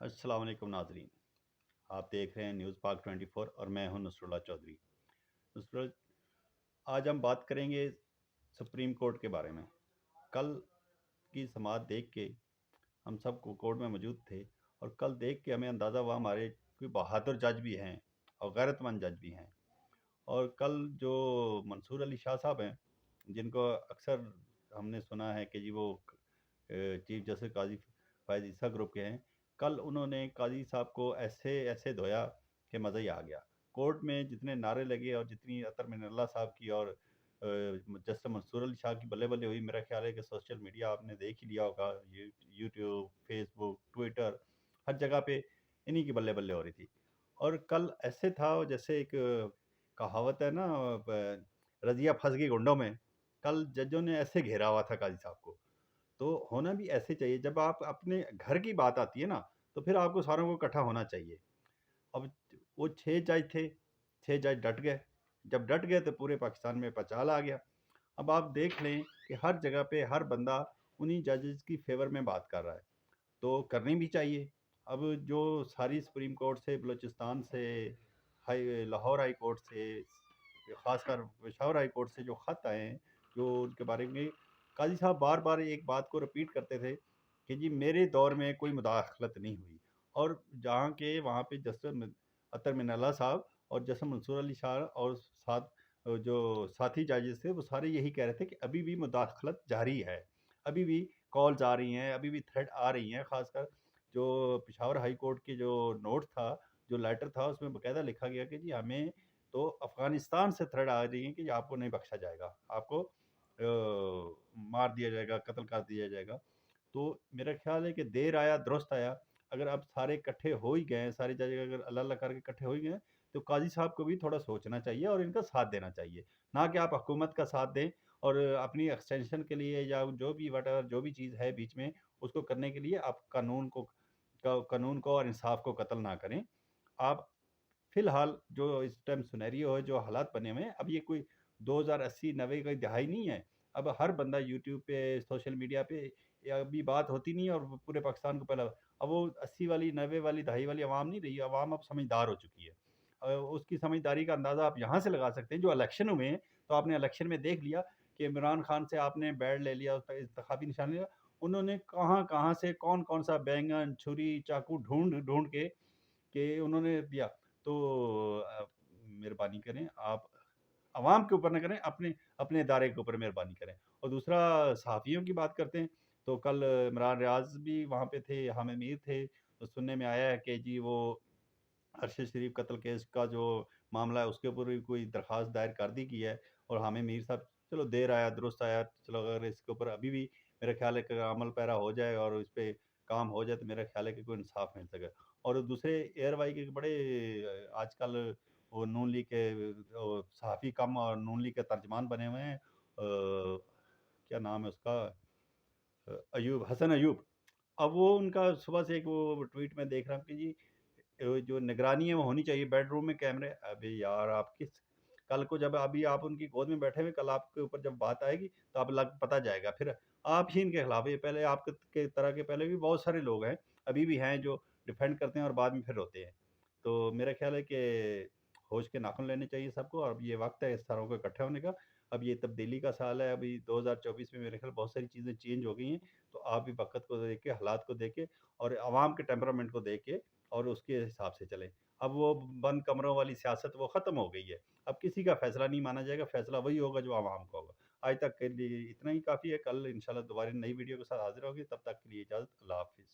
अस्सलाम वालेकुम नाजरीन। आप देख रहे हैं न्यूज़ पाक 24 और मैं हूं नसरुल्लाह चौधरी। नसरुल, आज हम बात करेंगे सुप्रीम कोर्ट के बारे में। कल की समाअत देख के हम सब को कोर्ट में मौजूद थे, और कल देख के हमें अंदाज़ा हुआ हमारे कोई बहादुर जज भी हैं और गैरतमंद जज भी हैं। और कल जो मंसूर अली शाह साहब हैं, जिनको अक्सर हमने सुना है कि जी वो चीफ जस्टिस काजी फायद ईसा ग्रुप के हैं, कल उन्होंने काजी साहब को ऐसे ऐसे धोया कि मज़ा ही आ गया। कोर्ट में जितने नारे लगे और जितनी अतर मिनल्ला साहब की और जस्टिस मंसूर अली शाह की बल्ले बल्ले हुई, मेरा ख्याल है कि सोशल मीडिया आपने देख ही लिया होगा, यूट्यूब, फेसबुक, ट्विटर, हर जगह पे इन्हीं की बल्ले बल्ले हो रही थी। और कल ऐसे था जैसे एक कहावत है ना, रजिया फंस गई गुंडों में। कल जजों ने ऐसे घेरा हुआ था काजी साहब को। तो होना भी ऐसे चाहिए। जब आप अपने घर की बात आती है ना, तो फिर आपको सारों को इकट्ठा होना चाहिए। अब वो 6 जज थे, 6 जज डट गए। जब डट गए तो पूरे पाकिस्तान में पचाल आ गया। अब आप देख लें कि हर जगह पे हर बंदा उन्हीं जजेस की फेवर में बात कर रहा है, तो करनी भी चाहिए। अब जो सारी सुप्रीम कोर्ट से, बलूचिस्तान से, लाहौर हाई कोर्ट से, ख़ासकर पेशावर हाई कोर्ट से जो ख़त आए हैं, जो उनके बारे में काजी साहब बार बार एक बात को रिपीट करते थे कि जी मेरे दौर में कोई मुदाखलत नहीं हुई। और जहाँ के वहाँ पे जस्टिस अतर मिनल्ला साहब और जस्टिस मंसूर अली शाह और साथ जो साथी जजेस थे, वो सारे यही कह रहे थे कि अभी भी मुदाखलत जारी है, अभी भी कॉल्स आ रही हैं, अभी भी थ्रेट आ रही हैं। ख़ासकर जो पेशावर हाई कोर्ट के जो नोट था, जो लेटर था, उसमें बाकायदा लिखा गया कि जी हमें तो अफ़गानिस्तान से थ्रेट आ रही है कि आपको नहीं बख्शा जाएगा, आपको मार दिया जाएगा, कत्ल कर दिया जाएगा। तो मेरा ख्याल है कि देर आया दुरुस्त आया। अगर अब सारे इकट्ठे हो ही गए हैं, सारी जगह अगर अल्लाह अल्लाह करके इकट्ठे हो ही गए हैं, तो काजी साहब को भी थोड़ा सोचना चाहिए और इनका साथ देना चाहिए। ना कि आप हुकूमत का साथ दें और अपनी एक्सटेंशन के लिए या जो भी वटेवर जो भी चीज़ है बीच में, उसको करने के लिए आप कानून को और इंसाफ को कत्ल ना करें। आप फ़िलहाल जो इस टाइम सिनेरियो है, जो हालात बने हुए हैं, अब ये कोई 2080-90 की दहाई नहीं है। अब हर बंदा यूट्यूब पे, सोशल मीडिया पे, या अभी बात होती नहीं है और वो पूरे पाकिस्तान को पहला। अब वो 80 वाली, 90 वाली, दहाई वाली अवाम नहीं रही, अवाम अब समझदार हो चुकी है। उसकी समझदारी का अंदाज़ा आप यहाँ से लगा सकते हैं, जो इलेक्शन हुए हैं, तो आपने इलेक्शन में देख लिया कि इमरान खान से आपने बैड ले लिया, उसका इंतखाबी निशान लिया। उन्होंने कहाँ-कहाँ से कौन-कौन सा बैंगन, छुरी, चाकू ढूँढ-ढूँढ के उन्होंने दिया। तो मेहरबानी करें आप, अवाम के ऊपर ना करें, अपने अपने इदारे के ऊपर मेहरबानी करें। और दूसरा, सहाफ़ियों की बात करते हैं, तो कल इमरान रियाज़ भी वहाँ पे थे, हामिद मीर थे। तो सुनने में आया है कि जी वो अरशद शरीफ कत्ल केस का जो मामला है, उसके ऊपर भी कोई दरख्वास्त दायर कर दी गई है। और हामिद मीर साहब, चलो देर आया दुरुस्त आया, चलो अगर इसके ऊपर अभी भी मेरा ख्याल है कि अगर अमल पैरा हो जाए और इस पे काम हो जाए, तो मेरा ख्याल है कि कोई इंसाफ मिल सके। और दूसरे एयर वाई के बड़े आजकल वो नून लीग के सहाफ़ी कम और नून लीग के तर्जमान बने हुए हैं। क्या नाम है उसका, अयूब, हसन अयूब। अब वो उनका सुबह से एक वो ट्वीट में देख रहा हूँ कि जी जो निगरानी है वो होनी चाहिए, बेडरूम में कैमरे। अबे यार, आप किस, कल को जब अभी आप उनकी गोद में बैठे हुए, कल आपके ऊपर जब बात आएगी तो आप लग पता जाएगा, फिर आप ही इनके खिलाफ है। पहले आपके के तरह के पहले भी बहुत सारे लोग हैं, अभी भी हैं, जो डिफेंड करते हैं और बाद में फिर रोते हैं। तो मेरा ख्याल है कि होश के नाखुन लेने चाहिए सबको, और अब ये वक्त है इस तरह को इकट्ठे होने का। अब ये तब्दीली का साल है, अभी 2024 में मेरे ख्याल बहुत सारी चीज़ें चेंज हो गई हैं। तो आप भी वक्त को देख के, हालात को देख के, और आवाम के टेम्परामेंट को देख के, और उसके हिसाब से चलें। अब वो बंद कमरों वाली सियासत वो ख़त्म हो गई है। अब किसी का फ़ैसला नहीं माना जाएगा, फ़ैसला वही होगा जो आवाम का होगा। आज तक के लिए इतना ही काफ़ी है। कल इंशाल्लाह दोबारा नई वीडियो के साथ हाज़िर होंगे, तब तक के लिए इजाज़त। अल्लाह हाफ़िज़।